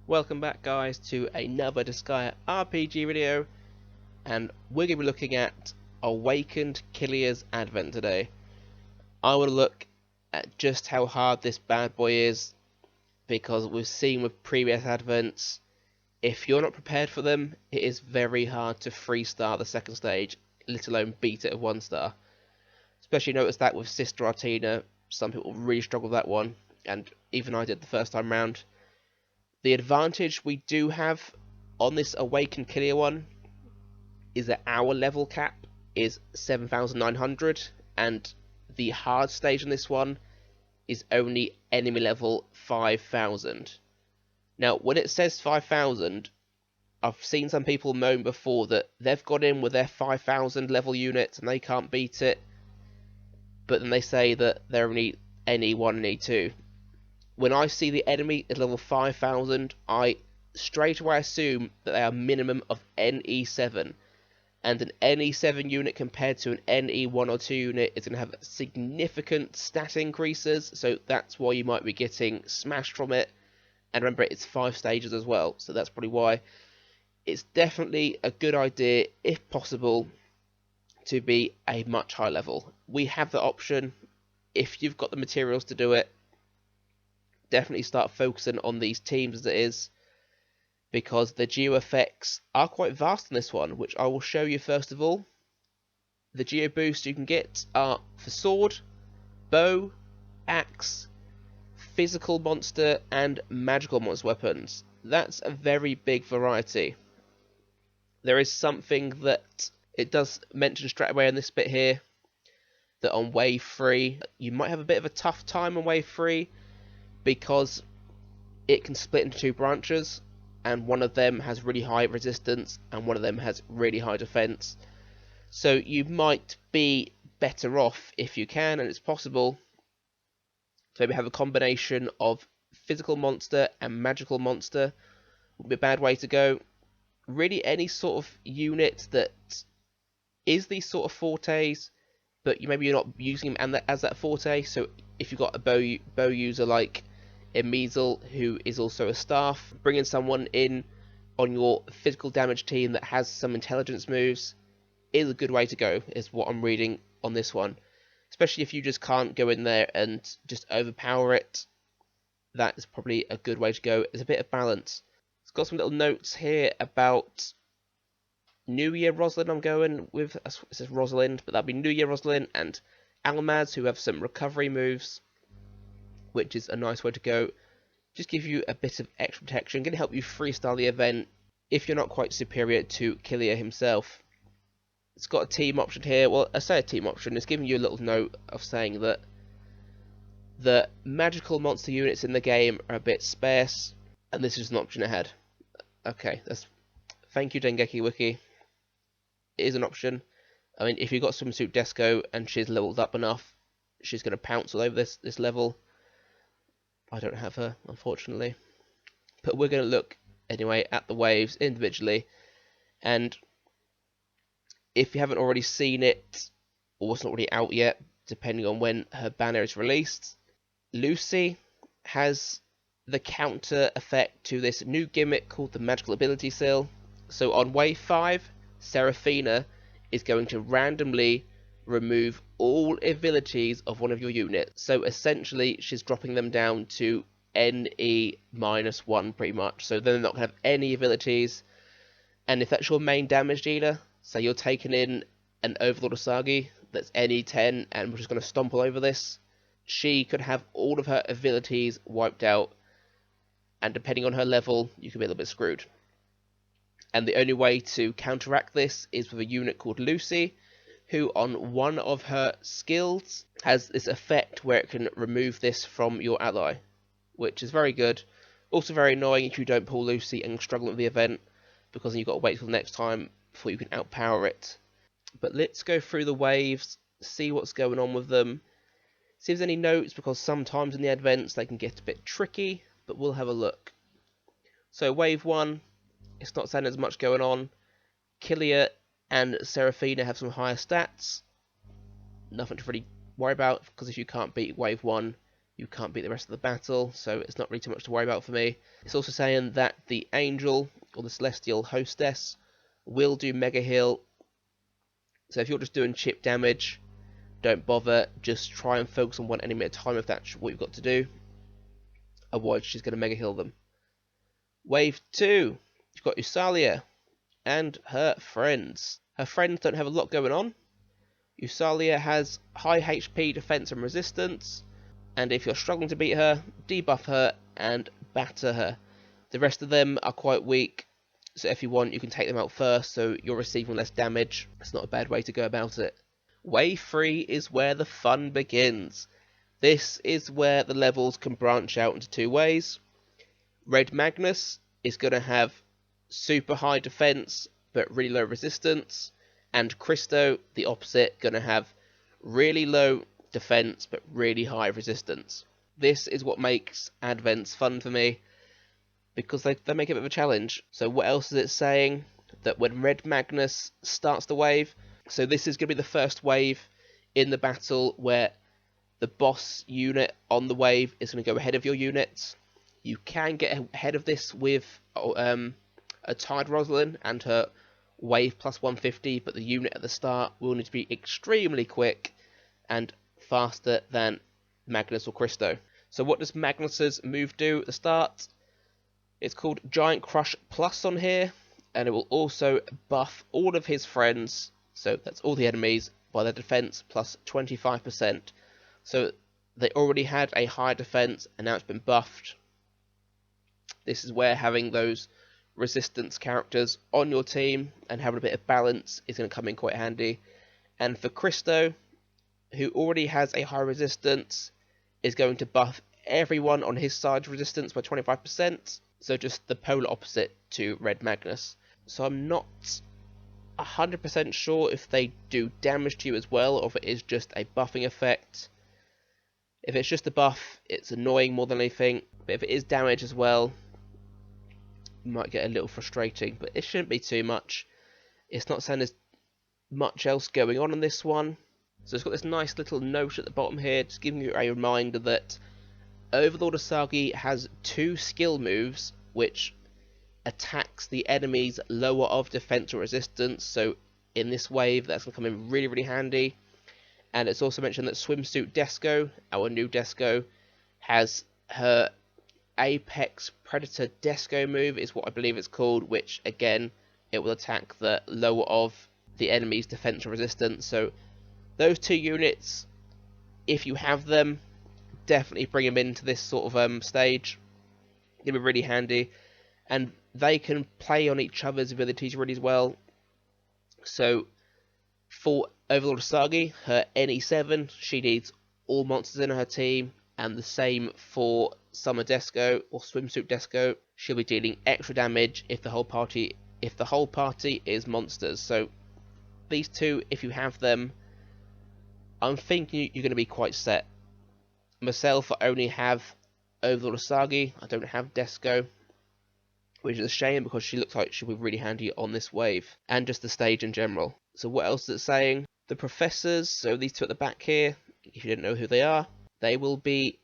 Welcome back guys to another Disgaea RPG video, and we're going to be looking at Awakened Killia's Advent today. I want to look at just how hard this bad boy is, because we've seen with previous Advents, if you're not prepared for them, it is very hard to 3-star the second stage, let alone beat it at 1-star. Especially notice that with Sister Artina, some people really struggle with that one, and even I did the first time round. The advantage we do have on this Awakened Killia one is that our level cap is 7,900 and the hard stage on this one is only enemy level 5,000. Now, when it says 5,000, I've seen some people moan before that they've got in with their 5,000 level units and they can't beat it, but then they say that they're only NE1 and NE2. When I see the enemy at level 5,000, I straight away assume that they are minimum of NE7. And an NE7 unit compared to an NE1 or 2 unit is going to have significant stat increases, so that's why you might be getting smashed from it. And remember, it's 5 stages as well, so that's probably why. It's definitely a good idea, if possible, to be a much higher level. We have the option, if you've got the materials to do it. Definitely start focusing on these teams as it is, because the geo effects are quite vast in this one, which I will show you first of all. The Geo Boost you can get are for sword, bow, axe, physical monster and magical monster weapons. That's a very big variety. There is something that it does mention straight away in this bit here, that on wave 3 you might have a bit of a tough time on wave 3, because it can split into 2 branches, and one of them has really high resistance and one of them has really high defense. So you might be better off, if you can, and it's possible, to maybe have a combination of physical monster and magical monster. Would be a bad way to go. Really, any sort of unit that is these sort of fortes, but maybe you're not using them as that forte. So if you've got a bow user like Measle, who is also a staff, bringing someone in on your physical damage team that has some intelligence moves is a good way to go, is what I'm reading on this one. Especially if you just can't go in there and just overpower it, that is probably a good way to go. There's a bit of balance. It's got some little notes here about New Year Rosalind. I'm going with, it says Rosalind, but that'll be New Year Rosalind and Almaz, who have some recovery moves, which is a nice way to go. Just give you a bit of extra protection, going to help you 3-star the event if you're not quite superior to Killia himself. It's got a team option here. Well, I say a team option, it's giving you a little note of saying that the magical monster units in the game are a bit sparse, and this is an option ahead. Okay, thank you Dengeki Wiki. It is an option. I mean, if you've got Swimsuit Desco and she's leveled up enough, she's going to pounce all over this level. I don't have her, unfortunately. But we're going to look, anyway, at the waves individually. And if you haven't already seen it, or it's not already out yet, depending on when her banner is released, Lucy has the counter effect to this new gimmick called the Magical Ability Seal. So on wave 5, Seraphina is going to randomly remove all abilities of one of your units. So essentially she's dropping them down to NE-1 pretty much. So they're not going to have any abilities. And if that's your main damage dealer, say you're taking in an Overlord Asagi that's NE-10 and we're just going to stomp all over this, she could have all of her abilities wiped out, and depending on her level you could be a little bit screwed. And the only way to counteract this is with a unit called Lucy, who on one of her skills has this effect where it can remove this from your ally, which is very good. Also very annoying if you don't pull Lucy and struggle with the event, because then you've got to wait till the next time before you can outpower it. But let's go through the waves, see what's going on with them, see if there's any notes, because sometimes in the events they can get a bit tricky, but we'll have a look. So wave 1, it's not saying there's much going on. Killia and Seraphina have some higher stats. Nothing to really worry about, because if you can't beat wave 1, you can't beat the rest of the battle, so it's not really too much to worry about for me. It's also saying that the angel, or the celestial hostess, will do mega heal. So if you're just doing chip damage, don't bother, just try and focus on one enemy at a time if that's what you've got to do. Otherwise she's going to mega heal them. Wave 2, you've got Usalia and her friends. Her friends don't have a lot going on. Usalia has high HP, defense and resistance, and if you're struggling to beat her, debuff her and batter her. The rest of them are quite weak, so if you want you can take them out first so you're receiving less damage. It's not a bad way to go about it. Wave 3 is where the fun begins. This is where the levels can branch out into two ways. Red Magnus is going to have super high defense but really low resistance, and Christo, the opposite, going to have really low defense but really high resistance. This is what makes Advents fun for me, because they make it a bit of a challenge. So what else is it saying? That when Red Magnus starts the wave, so this is going to be the first wave in the battle where the boss unit on the wave is going to go ahead of your units. You can get ahead of this with a Tide Rosalind and her wave plus 150, but the unit at the start will need to be extremely quick and faster than Magnus or Christo. So what does Magnus's move do at the start? It's called Giant Crush Plus on here, and it will also buff all of his friends, so that's all the enemies, by their defense plus 25%. So they already had a high defense and now it's been buffed. This is where having those resistance characters on your team and having a bit of balance is going to come in quite handy. And for Christo, who already has a high resistance, is going to buff everyone on his side's resistance by 25%, so just the polar opposite to Red Magnus. So I'm not 100% sure if they do damage to you as well, or if it is just a buffing effect. If it's just a buff, it's annoying more than anything, but if it is damage as well, it might get a little frustrating, but it shouldn't be too much. It's not saying there's much else going on in this one. So it's got this nice little note at the bottom here, just giving you a reminder that Overlord Asagi has two skill moves which attacks the enemy's lower of defense or resistance. So in this wave, that's going to come in really, really handy. And it's also mentioned that Swimsuit Desco, our new Desco, has her Apex Predator Desco move, is what I believe it's called, which again, it will attack the lower of the enemy's defense or resistance. So those two units, if you have them, definitely bring them into this sort of stage. It'll be really handy, and they can play on each other's abilities really well. So for Overlord Asagi, her NE7, she needs all monsters in her team, and the same for Summer Desco or Swimsuit Desco. She'll be dealing extra damage if the whole party is monsters. So these two, if you have them, I'm thinking you're going to be quite set. Myself, I only have Overlord Asagi. I don't have Desco, which is a shame because she looks like she'll be really handy on this wave, and just the stage in general. So what else is it saying? The professors, so these two at the back here, if you didn't know who they are, they will be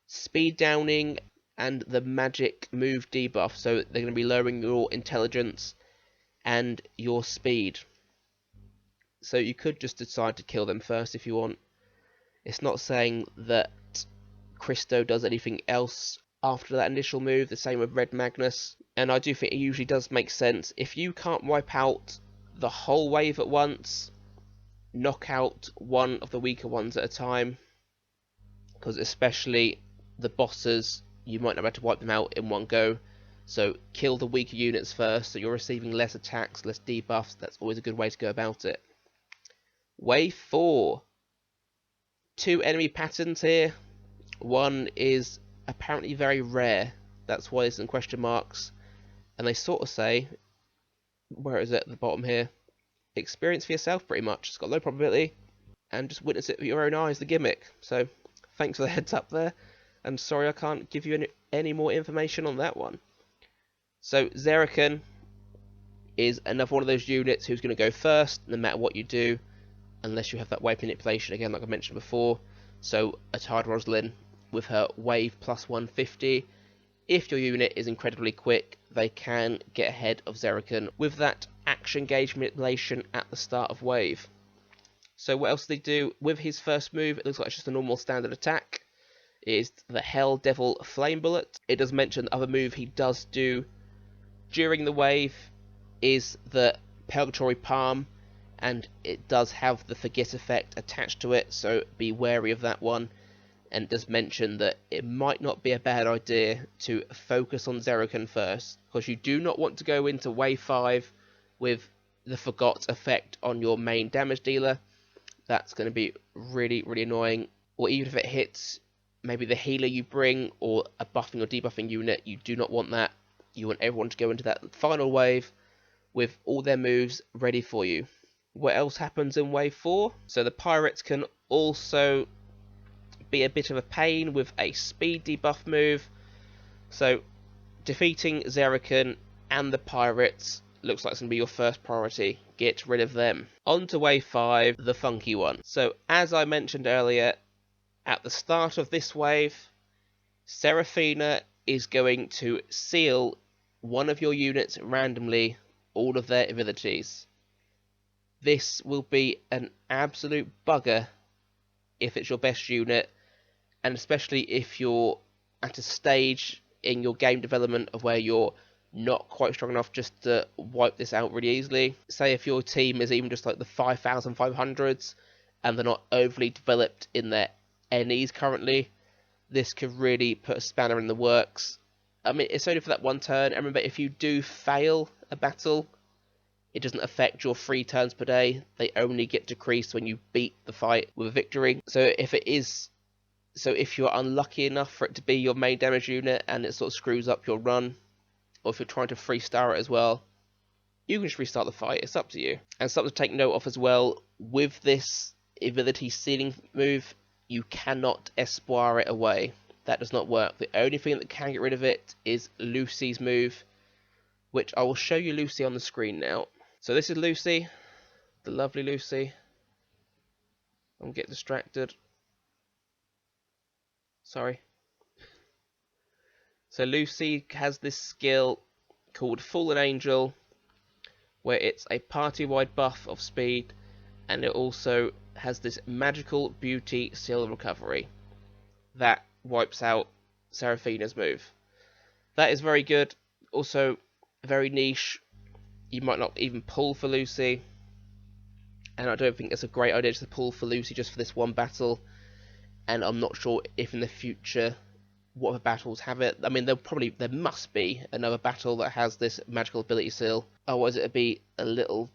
speed downing and the magic move debuff, so they're going to be lowering your intelligence and your speed. So you could just decide to kill them first if you want. It's not saying that Christo does anything else after that initial move, the same with Red Magnus, and I do think it usually does make sense. If you can't wipe out the whole wave at once, knock out one of the weaker ones at a time, because especially the bosses, you might not be able to wipe them out in one go. So kill the weaker units first, so you're receiving less attacks, less debuffs. That's always a good way to go about it. Wave 4. Two enemy patterns here. One is apparently very rare. That's why there's some question marks. And they sort of say, where is it at the bottom here? Experience for yourself, pretty much. It's got low probability, and just witness it with your own eyes, the gimmick. So thanks for the heads up there, and sorry I can't give you any more information on that one. So Seraphina is another one of those units who's going to go first no matter what you do, unless you have that wave manipulation again, like I mentioned before. So a Tide Rosalind with her wave plus 150. If your unit is incredibly quick, they can get ahead of Zerakan with that action gauge manipulation at the start of wave. So what else do they do? With his first move, it looks like it's just a normal standard attack. It is the Hell Devil Flame Bullet. It does mention the other move he does do during the wave is the Purgatory Palm, and it does have the Forget effect attached to it, so be wary of that one. And it does mention that it might not be a bad idea to focus on Zerakan first, because you do not want to go into wave 5 with the Forgot effect on your main damage dealer. That's going to be really, really annoying. Or even if it hits maybe the healer you bring, or a buffing or debuffing unit, you do not want that. You want everyone to go into that final wave with all their moves ready for you. What else happens in wave 4? So the pirates can also be a bit of a pain with a speed debuff move. So defeating Zerakan and the pirates looks like it's going to be your first priority. Get rid of them. On to wave 5, the funky one. So as I mentioned earlier, at the start of this wave, Seraphina is going to seal one of your units randomly all of their abilities. This will be an absolute bugger if it's your best unit, and especially if you're at a stage in your game development of where you're not quite strong enough just to wipe this out really easily. Say if your team is even just like the 5,500s and they're not overly developed in their NEs currently, this could really put a spanner in the works. I mean, it's only for that one turn, and remember, if you do fail a battle, it doesn't affect your 3 turns per day. They only get decreased when you beat the fight with a victory. So if you're unlucky enough for it to be your main damage unit and it sort of screws up your run, or if you're trying to 3-star it as well, you can just restart the fight. It's up to you. And something to take note of as well, with this evility sealing move, you cannot espoir it away. That does not work. The only thing that can get rid of it is Lucy's move, which I will show you Lucy on the screen now. So this is Lucy, the lovely Lucy. Don't get distracted. Sorry. So Lucy has this skill called Fallen Angel, where it's a party-wide buff of speed, and it also has this magical beauty seal recovery that wipes out Seraphina's move. That is very good. Also very niche. You might not even pull for Lucy, and I don't think it's a great idea to pull for Lucy just for this one battle. And I'm not sure if in the future what other battles have it. I mean, there must be another battle that has this magical ability seal. Otherwise it'd be a little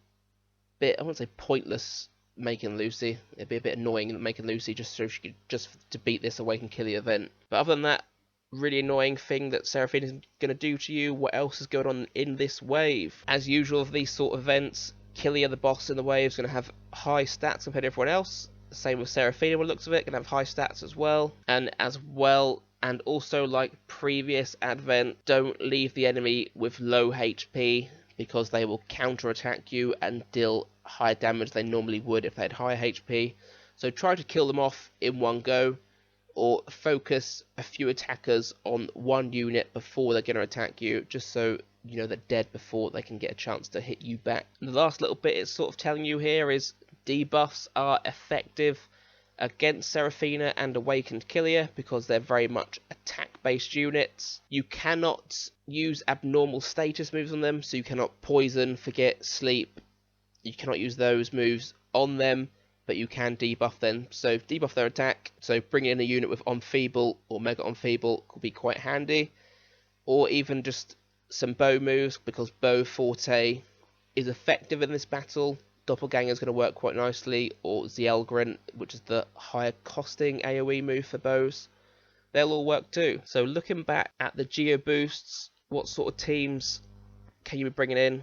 bit, I wouldn't say pointless making Lucy. It'd be a bit annoying making Lucy just so she could, just to beat this Awaken Killia event. But other than that really annoying thing that Seraphina is going to do to you, what else is going on in this wave? As usual of these sort of events, Killia, the boss in the wave, is going to have high stats compared to everyone else. Same with Seraphina, when it looks of it, going to have high stats as well. And also, like previous Advent, don't leave the enemy with low HP, because they will counter-attack you and deal higher damage than they normally would if they had higher HP. So try to kill them off in one go, or focus a few attackers on one unit before they're going to attack you, just so you know they're dead before they can get a chance to hit you back. And the last little bit it's sort of telling you here is debuffs are effective against Seraphina and Awakened Killia because they're very much attack-based units. You cannot use abnormal status moves on them, so you cannot poison, forget, sleep. You cannot use those moves on them, but you can debuff them. So debuff their attack, so bring in a unit with Enfeeble or Mega Enfeeble could be quite handy. Or even just some bow moves, because Bow Forte is effective in this battle. Doppelganger is going to work quite nicely, or Zielgren, which is the higher costing AoE move for bows. They'll all work too. So looking back at the Geo Boosts, what sort of teams can you be bringing in?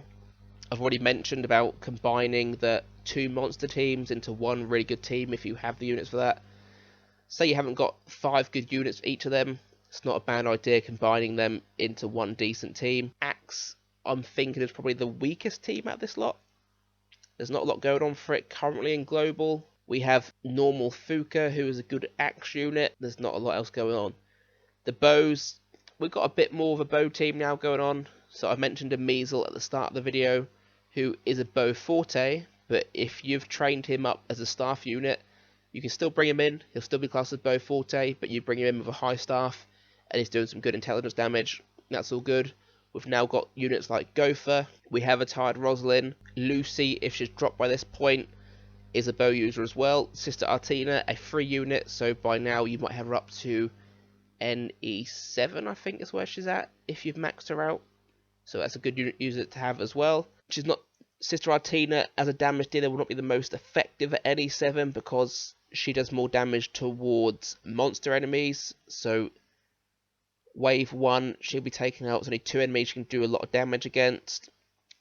I've already mentioned about combining the 2 monster teams into one really good team if you have the units for that. Say you haven't got 5 good units for each of them, it's not a bad idea combining them into one decent team. Axe, I'm thinking, is probably the weakest team out of this lot. There's not a lot going on for it currently in Global. We have normal Fuka, who is a good axe unit. There's not a lot else going on. The bows, we've got a bit more of a bow team now going on. So I mentioned a Measle at the start of the video, who is a bow forte, but if you've trained him up as a staff unit, you can still bring him in. He'll still be classed as bow forte, but you bring him in with a high staff, and he's doing some good intelligence damage. That's all good. We've now got units like Gopher. We have a tired Rosalind. Lucy, if she's dropped by this point, is a bow user as well. Sister Artina, a free unit, so by now you might have her up to NE7, I think is where she's at, if you've maxed her out. So that's a good unit user to have as well. She's not Sister Artina as a damage dealer will not be the most effective at NE7 because she does more damage towards monster enemies. So Wave 1, she'll be taking out only 2 enemies she can do a lot of damage against.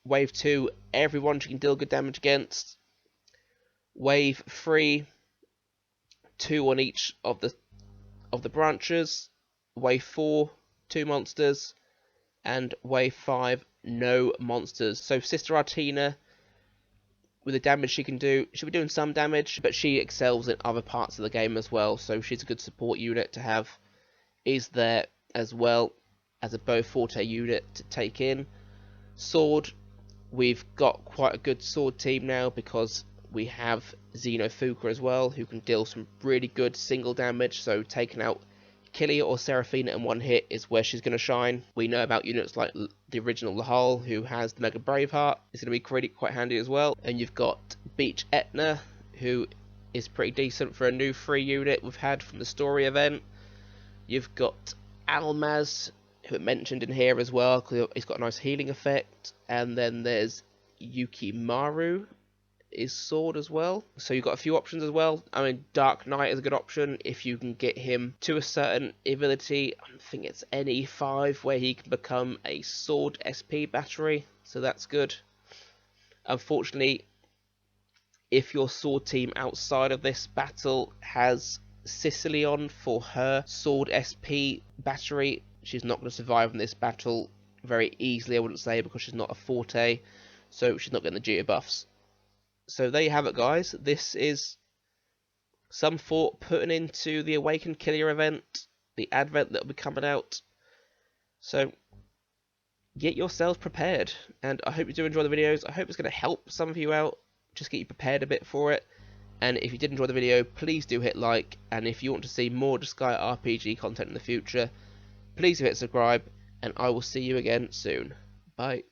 Wave 2, everyone she can deal good damage against. Wave 3, 2 on each of the branches. Wave 4, 2 monsters. And Wave 5, no monsters. So Sister Artina, with the damage she can do, she'll be doing some damage, but she excels in other parts of the game as well, so she's a good support unit to have. Is there as well as a bow forte unit to take in. Sword, we've got quite a good sword team now because we have Xenofuka as well, who can deal some really good single damage, so taking out Killia or Seraphina in one hit is where she's going to shine. We know about units like the original Lahal, who has the Mega Braveheart. It's going to be quite handy as well. And you've got Beach Etna, who is pretty decent for a new free unit we've had from the story event. You've got Almaz, who I mentioned in here as well, because he's got a nice healing effect. And then there's Yukimaru, is sword as well. So you've got a few options as well. I mean, Dark Knight is a good option if you can get him to a certain evility. I think it's NE5 where he can become a sword SP battery. So that's good. Unfortunately, if your sword team outside of this battle has Sicily on for her sword SP battery, she's not going to survive in this battle very easily, I wouldn't say, because she's not a forte. So she's not getting the Geo buffs. So there you have it, guys. This is some thought putting into the Awakened Killia event, the advent that will be coming out. So get yourselves prepared, and I hope you do enjoy the videos. I hope it's going to help some of you out, just get you prepared a bit for it. And if you did enjoy the video, please do hit like, and if you want to see more Disgaea RPG content in the future, please do hit subscribe, and I will see you again soon. Bye.